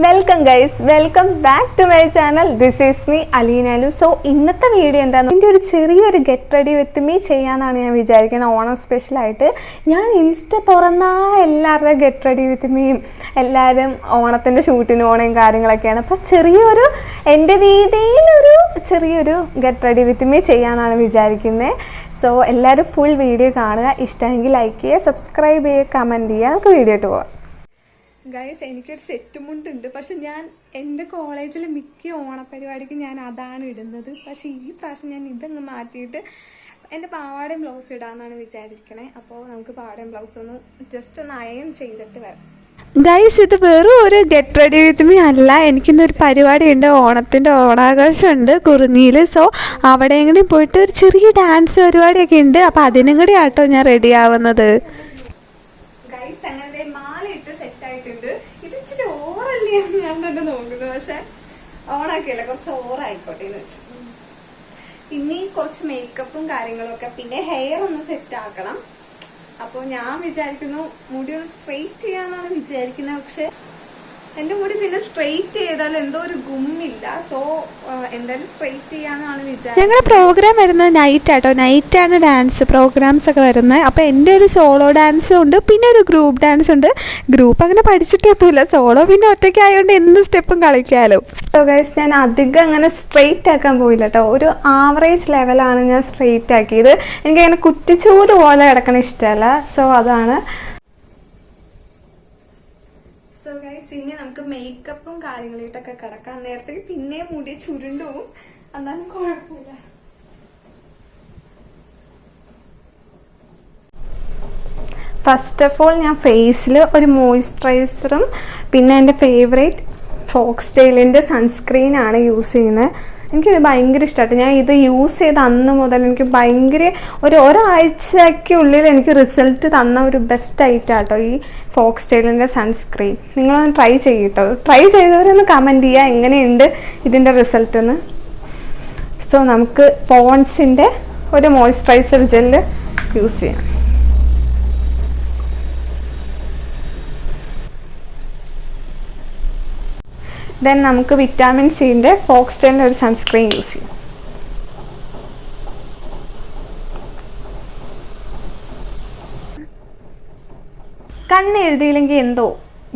Welcome guys, welcome back to my channel. This is me അലീനാലു. So ഇന്നത്തെ video എന്താണെന്ന് എൻ്റെ ഒരു ചെറിയൊരു ഗെറ്റ് റെഡി വിത്ത് മീ ചെയ്യാമെന്നാണ് ഞാൻ വിചാരിക്കുന്നത്. ഓണം സ്പെഷ്യലായിട്ട് ഞാൻ ഇൻസ്റ്റ തുറന്നാൽ എല്ലാവരുടെയും ഗെറ്റ് റെഡി വിത്ത് മീയും എല്ലാവരും ഓണത്തിൻ്റെ ഷൂട്ടിന് ഓണയും കാര്യങ്ങളൊക്കെയാണ്. അപ്പോൾ ചെറിയൊരു എൻ്റെ രീതിയിലൊരു ചെറിയൊരു ഗെറ്റ് റെഡി വിത്ത് മീ ചെയ്യാമെന്നാണ് വിചാരിക്കുന്നത്. സോ എല്ലാവരും ഫുൾ വീഡിയോ കാണുക. ഇഷ്ടമെങ്കിൽ ലൈക്ക് ചെയ്യുക, സബ്സ്ക്രൈബ് ചെയ്യുക, കമൻറ്റ് ചെയ്യുക. നമുക്ക് വീഡിയോ ഇട്ട് പോകാം. ഗൈസ്, എനിക്കൊരു സെറ്റ് മുണ്ടുണ്ട്. പക്ഷെ ഞാൻ എൻ്റെ കോളേജിൽ മിക്ക ഓണപ്പരിപാടിക്ക് ഞാൻ അതാണ് ഇടുന്നത്. പക്ഷേ ഈ പ്രാവശ്യം ഞാൻ ഇതങ്ങ് മാറ്റിയിട്ട് എൻ്റെ പാവാടയും ബ്ലൗസ് ഇടാമെന്നാണ് വിചാരിക്കണേ. അപ്പോൾ നമുക്ക് പാവാടയും ബ്ലൗസ് ഒന്ന് ജസ്റ്റ് ഒന്ന് അയൺ ചെയ്തിട്ട് വരാം. ഗൈസ്, ഇത് വെറും ഒരു ഗെറ്റ് റെഡി വിത്ത് മീ അല്ല. എനിക്കിന്നൊരു പരിപാടിയുണ്ട്, ഓണത്തിൻ്റെ ഓണാഘോഷമുണ്ട് കുറുനിയിൽ. സോ അവിടെ എങ്ങനെ പോയിട്ട് ഒരു ചെറിയ ഡാൻസ് പരിപാടിയൊക്കെ ഉണ്ട്. അപ്പോൾ അതിനും കൂടി ആട്ടോ ഞാൻ റെഡി ആവുന്നത്. ഗൈസ്, അങ്ങനെ മാലയിട്ട് സെറ്റായിട്ടുണ്ട്. ഇത് ഇച്ചിരി ഓവറല്ലേ എന്ന് ഞാൻ തന്നെ നോക്കുന്നത്. പക്ഷെ ഓണാക്കിയല്ല, കുറച്ച് ഓവറായിക്കോട്ടെ എന്ന് വെച്ചു. പിന്നെ കുറച്ച് മേക്കപ്പും കാര്യങ്ങളൊക്കെ, പിന്നെ ഹെയർ ഒന്ന് സെറ്റ് ആക്കണം. അപ്പോൾ ഞാൻ വിചാരിക്കുന്നു മുടി ഒന്ന് സ്ട്രെയിറ്റ് ചെയ്യാന്നാണ് വിചാരിക്കുന്നത്. പക്ഷെ എൻ്റെ മുടി പിന്നെ സ്ട്രെയിറ്റ് ചെയ്താൽ എന്തോ ഒരു ഗുമ്മില്ല. സോ എന്തായാലും സ്ട്രെയിറ്റ് ചെയ്യാന്നാണ് വിചാരിച്ചത്. ഞങ്ങളുടെ പ്രോഗ്രാം വരുന്നത് നൈറ്റ് ആട്ടോ. നൈറ്റാണ് ഡാൻസ് പ്രോഗ്രാംസ് ഒക്കെ വരുന്നത്. അപ്പോൾ എൻ്റെ ഒരു സോളോ ഡാൻസും ഉണ്ട്, പിന്നെ ഒരു ഗ്രൂപ്പ് ഡാൻസ് ഉണ്ട്. ഗ്രൂപ്പ് അങ്ങനെ പഠിച്ചിട്ടൊന്നുമില്ല, സോളോ പിന്നെ ഒറ്റയ്ക്ക് ആയതുകൊണ്ട് എന്ത് സ്റ്റെപ്പും കളിക്കാമല്ലോ. സോ ഗൈസ്, ഞാൻ അധികം അങ്ങനെ സ്ട്രെയിറ്റ് ആക്കാൻ പോയില്ല കേട്ടോ. ഒരു ആവറേജ് ലെവലാണ് ഞാൻ സ്ട്രെയിറ്റ് ആക്കിയത്. എനിക്കങ്ങനെ കുറ്റിച്ചൂല് പോലെ കിടക്കണ ഇഷ്ടമല്ല. സോ അതാണ്. സോ ഗൈസ്, ഇനി നമുക്ക് മേക്കപ്പും കാര്യങ്ങളിട്ടൊക്കെ കിടക്കാം. നേരത്തെ പിന്നെ മുടി ചുരുണ്ടും, എന്നാലും കുഴപ്പമില്ല. ഫസ്റ്റ് ഓഫ് ഓൾ ഞാൻ ഫേസിൽ ഒരു മോയ്സ്ചറൈസറും പിന്നെ എൻ്റെ ഫേവറേറ്റ് ഫോക്സ് ടെയിലിൻ്റെ സൺസ്ക്രീനാണ് യൂസ് ചെയ്യുന്നത്. എനിക്കിത് ഭയങ്കര ഇഷ്ടമായിട്ട്. ഞാൻ ഇത് യൂസ് ചെയ്ത അന്ന് മുതൽ എനിക്ക് ഭയങ്കര ഒരാഴ്ചയ്ക്കുള്ളിൽ എനിക്ക് റിസൾട്ട് തന്ന ഒരു ബെസ്റ്റ് ഐറ്റാട്ടോ ഈ ഫോക്സ് ടെയിലിൻ്റെ സൺസ്ക്രീൻ. നിങ്ങളൊന്ന് ട്രൈ ചെയ്യട്ടോ. ട്രൈ ചെയ്തവരൊന്ന് കമൻറ്റ് ചെയ്യുക എങ്ങനെയുണ്ട് ഇതിൻ്റെ റിസൾട്ട് എന്ന്. സോ നമുക്ക് പോൺസിൻ്റെ ഒരു മോയ്സ്ചറൈസർ ജെല്ല് യൂസ് ചെയ്യാം. ദെൻ നമുക്ക് വിറ്റാമിൻ സിൻ്റെ ഫോക്സ് ടെയിലിൻ്റെ ഒരു സൺസ്ക്രീൻ യൂസ് ചെയ്യാം. കണ്ണ് എഴുതിയില്ലെങ്കിൽ എന്തോ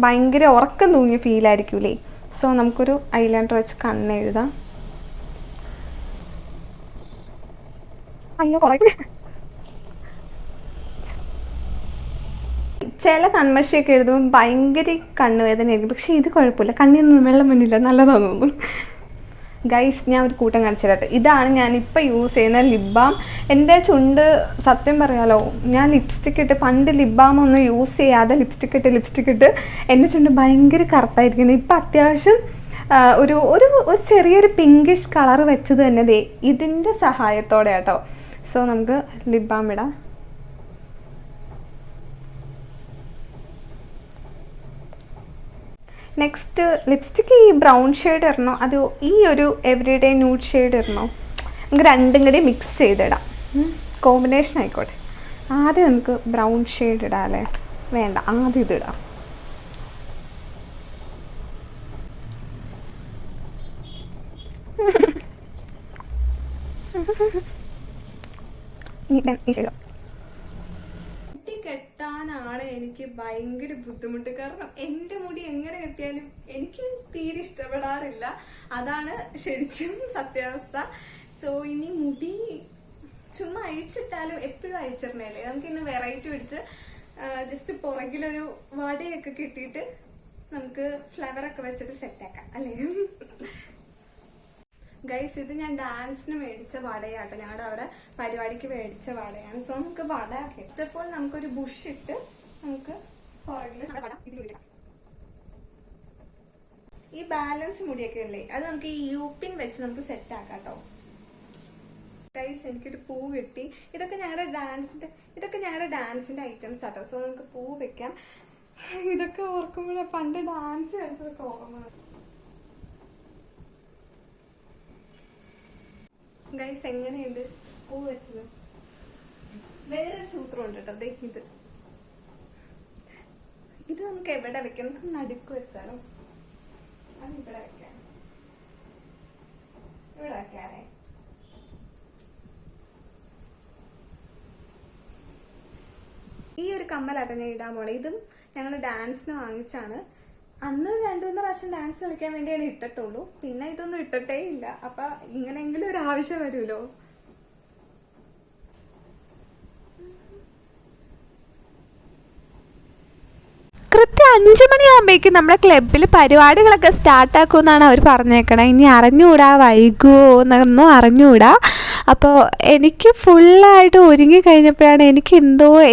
ഭയങ്കര ഉറക്കം തൂങ്ങിയ ഫീലായിരിക്കൂലേ. സോ നമുക്കൊരു ഐലൈനർ വെച്ച് കണ്ണ് എഴുതാം. അയ്യോ, ചില കൺമഷിയൊക്കെ എഴുതുമ്പോൾ ഭയങ്കര കണ്ണുവേദനയായിരിക്കും. പക്ഷേ ഇത് കുഴപ്പമില്ല, കണ്ണിനൊന്നും വെള്ളം വന്നില്ല, നല്ലതാണെന്ന് തോന്നുന്നു. ഗൈസ്, ഞാൻ ഒരു കൂട്ടം കാണിച്ചു തരട്ടെ. ഇതാണ് ഞാനിപ്പോൾ യൂസ് ചെയ്യുന്ന ലിപ് ബാം. എൻ്റെ ചുണ്ട് സത്യം പറയാലോ, ഞാൻ ലിപ്സ്റ്റിക് ഇട്ട് പണ്ട് ലിപ് ബാം ഒന്നും യൂസ് ചെയ്യാതെ ലിപ്സ്റ്റിക് ഇട്ട് എൻ്റെ ചുണ്ട് ഭയങ്കര കറുത്തായിരിക്കുന്നത്. ഇപ്പം അത്യാവശ്യം ഒരു ചെറിയൊരു പിങ്കിഷ് കളർ വെച്ചത് തന്നെ ദേ ഇതിൻ്റെ സഹായത്തോടെ കേട്ടോ. സോ നമുക്ക് ലിപ് ബാം ഇടാം. നെക്സ്റ്റ് ലിപ്സ്റ്റിക്ക് ഈ ബ്രൗൺ ഷെയ്ഡ് ഇടണോ അതോ ഈ ഒരു എവറിഡേ ന്യൂഡ് ഷെയ്ഡ് ഇടണോ? നമുക്ക് രണ്ടും കൂടി മിക്സ് ചെയ്തിടാം, കോമ്പിനേഷൻ ആയിക്കോട്ടെ. ആദ്യം നമുക്ക് ബ്രൗൺ ഷെയ്ഡ് ഇടാം അല്ലേ? വേണ്ട, ആദ്യം ഇതിടാം. ഈ ഷെയ്ഡോ കെട്ടാനാണ് എനിക്ക് ഭയങ്കര ബുദ്ധിമുട്ട്. കാരണം എൻ്റെ മുടി എങ്ങനെ കെട്ടിയാലും എനിക്ക് തീരെ ഇഷ്ടപ്പെടാറില്ല. അതാണ് ശരിക്കും സത്യാവസ്ഥ. സോ ഇനി മുടി ചുമ്മാ അഴിച്ചിട്ടാലും എപ്പോഴും അഴിച്ചിടണല്ലേ. നമുക്കിന്ന് വെറൈറ്റി പിടിച്ച് ജസ്റ്റ് പുറകിലൊരു വടയൊക്കെ കിട്ടിയിട്ട് നമുക്ക് ഫ്ലവറൊക്കെ വെച്ചിട്ട് സെറ്റാക്കാം അല്ലേ? ഗൈസ്, ഇത് ഞാൻ ഡാൻസിന് മേടിച്ച വടയാട്ടോ. ഞങ്ങളുടെ അവിടെ പരിപാടിക്ക് മേടിച്ച വടയാണ്. സോ നമുക്ക് വട ഫസ്റ്റ് ഓഫ് ഓൾ നമുക്കൊരു ബുഷ് ഇട്ട് നമുക്ക് ഈ ബാലൻസ് മുടിയൊക്കെ അല്ലേ, അത് നമുക്ക് ഈ യൂപ്പിൻ വെച്ച് നമുക്ക് സെറ്റ് ആക്കാം കേട്ടോ. ഗൈസ്, എനിക്കൊരു പൂ കിട്ടി. ഇതൊക്കെ ഞങ്ങളുടെ ഡാൻസിന്റെ ഐറ്റംസ് ആട്ടോ. സോ നമുക്ക് പൂ വെക്കാം. ഇതൊക്കെ ഓർക്കുമ്പോഴേ പണ്ട് ഡാൻസ് കളിച്ചതൊക്കെ ഓർമ്മ. ഗൈസ്, എങ്ങനെയുണ്ട് പൂ വെച്ചത്? വേറൊരു സൂത്രം ഉണ്ട് കേട്ടോ. ഇത് നമുക്ക് എവിടെ വെക്കാം? നമുക്ക് നടുക്ക് വെച്ചാലോ? ഈ ഒരു കമ്മലാട്ടെ ഞാൻ ഇടാൻ പോണേ. ഇതും ഞങ്ങൾ ഡാൻസിന് വാങ്ങിച്ചാണ്. അന്ന് 2-3 പ്രാവശ്യം ഡാൻസ് കളിക്കാൻ വേണ്ടിയാണ് ഇട്ടിട്ടുള്ളൂ. പിന്നെ ഇതൊന്നും ഇട്ടിട്ടേ ഇല്ല. അപ്പൊ ഇങ്ങനെയെങ്കിലും ഒരു ആവശ്യം വരുമല്ലോ. കൃത്യം 5 മണിയാകുമ്പോഴേക്കും നമ്മുടെ ക്ലബിൽ പരിപാടികളൊക്കെ സ്റ്റാർട്ടാക്കുമെന്നാണ് അവർ പറഞ്ഞേക്കണേ. ഇനി അറിഞ്ഞുകൂടാ വൈകുമോ എന്നൊന്നും അറിഞ്ഞുകൂടാ. അപ്പോൾ എനിക്ക് ഫുള്ളായിട്ട് ഒരുങ്ങി കഴിഞ്ഞപ്പോഴാണ് എനിക്ക്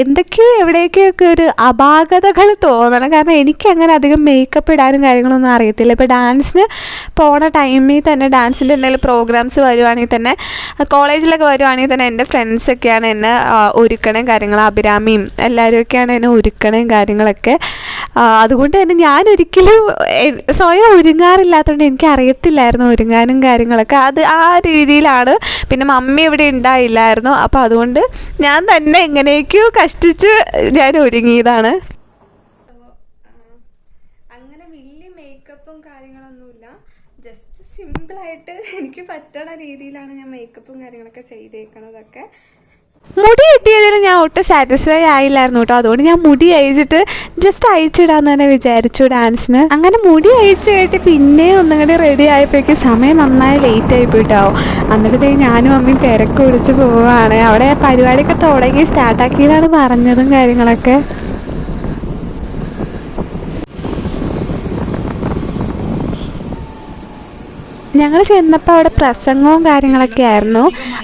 എന്തൊക്കെയോ എവിടേക്കൊക്കെ ഒരു അപാകതകൾ തോന്നണം. കാരണം എനിക്കങ്ങനെ അധികം മേക്കപ്പ് ഇടാനും കാര്യങ്ങളൊന്നും അറിയത്തില്ല. ഇപ്പോൾ ഡാൻസിന് പോണ ടൈമിൽ തന്നെ ഡാൻസിൻ്റെ എന്തെങ്കിലും പ്രോഗ്രാംസ് വരുവാണെങ്കിൽ തന്നെ, കോളേജിലൊക്കെ വരുവാണെങ്കിൽ തന്നെ എൻ്റെ ഫ്രണ്ട്സൊക്കെയാണ് എന്നെ ഒരുക്കണേം കാര്യങ്ങൾ, അഭിരാമിയും എല്ലാവരുമൊക്കെയാണ് എന്നെ ഒരുക്കണേം കാര്യങ്ങളൊക്കെ. അതുകൊണ്ട് തന്നെ ഞാൻ ഒരിക്കലും സ്വയം ഒരുങ്ങാറില്ലാത്തതുകൊണ്ട് എനിക്ക് അറിയത്തില്ലായിരുന്നു ഒരുങ്ങാനും കാര്യങ്ങളൊക്കെ. അത് ആ രീതിയിലാണ്. പിന്നെ മമ്മി ഇവിടെ ഉണ്ടായില്ലായിരുന്നു. അപ്പോൾ അതുകൊണ്ട് ഞാൻ തന്നെ എങ്ങനെയൊക്കെയോ കഷ്ടിച്ച് ഞാൻ ഒരുങ്ങിയതാണ്. അങ്ങനെ വലിയ മേക്കപ്പും കാര്യങ്ങളൊന്നുമില്ല. ജസ്റ്റ് സിമ്പിളായിട്ട് എനിക്ക് പറ്റണ രീതിയിലാണ് ഞാൻ മേക്കപ്പും കാര്യങ്ങളൊക്കെ ചെയ്തേക്കണതൊക്കെ. മുടി കിട്ടിയതിൽ ഞാൻ ഒട്ടും സാറ്റിസ്ഫൈ ആയില്ലായിരുന്നു കേട്ടോ. അതുകൊണ്ട് ഞാൻ മുടി അയച്ചിട്ട് ജസ്റ്റ് അയച്ചിടാന്ന് തന്നെ വിചാരിച്ചു ഡാൻസിന്. അങ്ങനെ മുടി അയച്ചു കേട്ട് പിന്നെ ഒന്നും കൂടി റെഡി ആയപ്പോഴേക്കും സമയം നന്നായി ലേറ്റ് ആയി പോയിട്ടാവും. എന്നിട്ട് ഞാനും അമ്മയും തിരക്ക് പിടിച്ച് പോവുകയാണ്. അവിടെ പരിപാടിയൊക്കെ തുടങ്ങി സ്റ്റാർട്ടാക്കിയതാണ് പറഞ്ഞതും കാര്യങ്ങളൊക്കെ. ഞങ്ങൾ ചെന്നപ്പോൾ അവിടെ പ്രസംഗവും കാര്യങ്ങളൊക്കെ ആയിരുന്നു.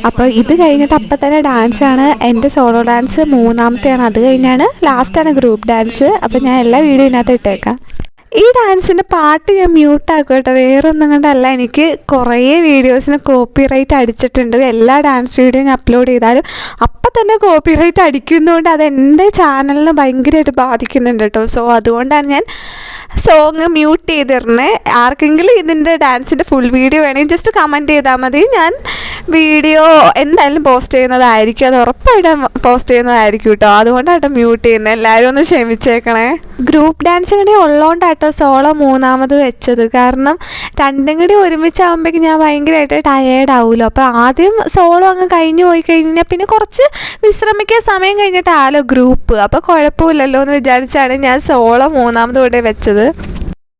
അപ്പോൾ ഇത് കഴിഞ്ഞിട്ട് അപ്പം തന്നെ ഡാൻസാണ്. എൻ്റെ സോളോ ഡാൻസ് 3ാമത്തെയാണ്. അത് കഴിഞ്ഞാണ് ലാസ്റ്റാണ് ഗ്രൂപ്പ് ഡാൻസ്. അപ്പോൾ ഞാൻ എല്ലാ വീഡിയോ ഇതിനകത്ത് ഇട്ടേക്കാം. ഈ ഡാൻസിൻ്റെ പാട്ട് ഞാൻ മ്യൂട്ടാക്കും കേട്ടോ. വേറൊന്നും കൊണ്ടല്ല, എനിക്ക് കുറേ വീഡിയോസിന് കോപ്പിറൈറ്റ് അടിച്ചിട്ടുണ്ട്. എല്ലാ ഡാൻസ് വീഡിയോ ഞാൻ അപ്ലോഡ് ചെയ്താലും അപ്പം തന്നെ കോപ്പിറൈറ്റ് അടിക്കുന്നതുകൊണ്ട് അത് എൻ്റെ ചാനലിനെ ഭയങ്കരമായിട്ട് ബാധിക്കുന്നുണ്ട് കേട്ടോ. സോ അതുകൊണ്ടാണ് ഞാൻ സോങ് മ്യൂട്ട് ചെയ്തിരുന്നത്. ആർക്കെങ്കിലും ഇതിൻ്റെ ഡാൻസിൻ്റെ ഫുൾ വീഡിയോ വേണമെങ്കിൽ ജസ്റ്റ് കമൻറ്റ് ചെയ്താൽ മതി. ഞാൻ വീഡിയോ എന്തായാലും പോസ്റ്റ് ചെയ്യുന്നതായിരിക്കും. അത് ഉറപ്പായിട്ടും പോസ്റ്റ് ചെയ്യുന്നതായിരിക്കും കേട്ടോ. അതുകൊണ്ടാട്ടോ മ്യൂട്ട് ചെയ്യുന്നത്. എല്ലാവരും ഒന്ന് ക്ഷമിച്ചേക്കണേ. ഗ്രൂപ്പ് ഡാൻസ് കൂടി ഉള്ളതുകൊണ്ടാട്ടോ സോളോ 3ാമത് വെച്ചത്. കാരണം രണ്ടും കൂടി ഒരുമിച്ചാകുമ്പോഴേക്കും ഞാൻ ഭയങ്കരമായിട്ട് ടയേർഡാവുമല്ലോ. അപ്പോൾ ആദ്യം സോളോ അങ്ങ് കഴിഞ്ഞ് പോയി കഴിഞ്ഞാൽ പിന്നെ കുറച്ച് വിശ്രമിക്കാൻ സമയം കഴിഞ്ഞിട്ടാലോ ഗ്രൂപ്പ്. അപ്പോൾ കുഴപ്പമില്ലല്ലോ എന്ന് വിചാരിച്ചാണ് ഞാൻ സോളോ 3ാമത് കൂടെ വെച്ചത്.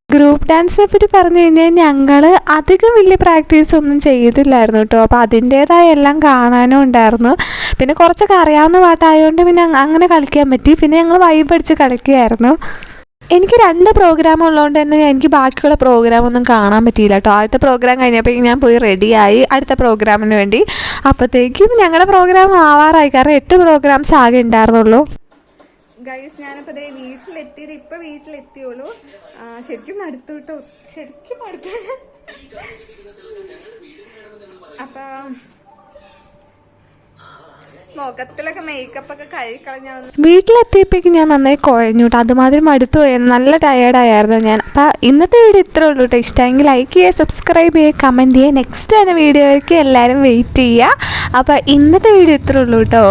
ഗ്രൂപ്പ് ഡാൻസിനെ പറ്റി പറഞ്ഞു കഴിഞ്ഞാൽ ഞങ്ങൾ അധികം വലിയ പ്രാക്ടീസ് ഒന്നും ചെയ്തില്ലായിരുന്നു കേട്ടോ. അപ്പോൾ അതിൻ്റേതായ എല്ലാം കാണാനും ഉണ്ടായിരുന്നു. പിന്നെ കുറച്ചൊക്കെ അറിയാവുന്ന പാട്ടായതുകൊണ്ട് പിന്നെ അങ്ങനെ കളിക്കാൻ പറ്റി. പിന്നെ ഞങ്ങൾ വൈബ് അടിച്ച് കളിക്കുകയായിരുന്നു. എനിക്ക് 2 പ്രോഗ്രാം ഉള്ളതുകൊണ്ട് തന്നെ എനിക്ക് ബാക്കിയുള്ള പ്രോഗ്രാമൊന്നും കാണാൻ പറ്റിയില്ല കേട്ടോ. ആദ്യത്തെ പ്രോഗ്രാം കഴിഞ്ഞപ്പോഴേക്കും ഞാൻ പോയി റെഡിയായി അടുത്ത പ്രോഗ്രാമിന് വേണ്ടി. അപ്പോഴത്തേക്കും ഞങ്ങളുടെ പ്രോഗ്രാം ആവാറായി. കാരണം 8 പ്രോഗ്രാംസ് ആകെ ഉണ്ടായിരുന്നുള്ളൂ. ഗൈസ്, ഞാനിപ്പോൾ ഇതേ വീട്ടിലെത്തിയത്. ഇപ്പോൾ വീട്ടിലെത്തിയുള്ളൂ. ശരിക്കും മടുത്തു കേട്ടോ. ശരിക്കും മടുത്തു. അപ്പം മുഖത്തിലൊക്കെ മേക്കപ്പൊക്കെ കഴുകിക്കളഞ്ഞ വീട്ടിലെത്തിയപ്പോഴേക്കും ഞാൻ നന്നായി കുഴഞ്ഞു കേട്ടോ. അതുമാതിരി മടുത്തു പോയി. നല്ല ടയേർഡായിരുന്നു ഞാൻ. അപ്പം ഇന്നത്തെ വീഡിയോ ഇത്രേ ഉള്ളൂ കേട്ടോ. ഇഷ്ടമെങ്കിൽ ലൈക്ക് ചെയ്യുക, സബ്സ്ക്രൈബ് ചെയ്യുക, കമൻറ്റ് ചെയ്യുക. നെക്സ്റ്റ് തന്നെ വീഡിയോയ്ക്ക് എല്ലാവരും വെയിറ്റ് ചെയ്യുക. അപ്പോൾ ഇന്നത്തെ വീഡിയോ ഇത്രേ ഉള്ളൂ കേട്ടോ.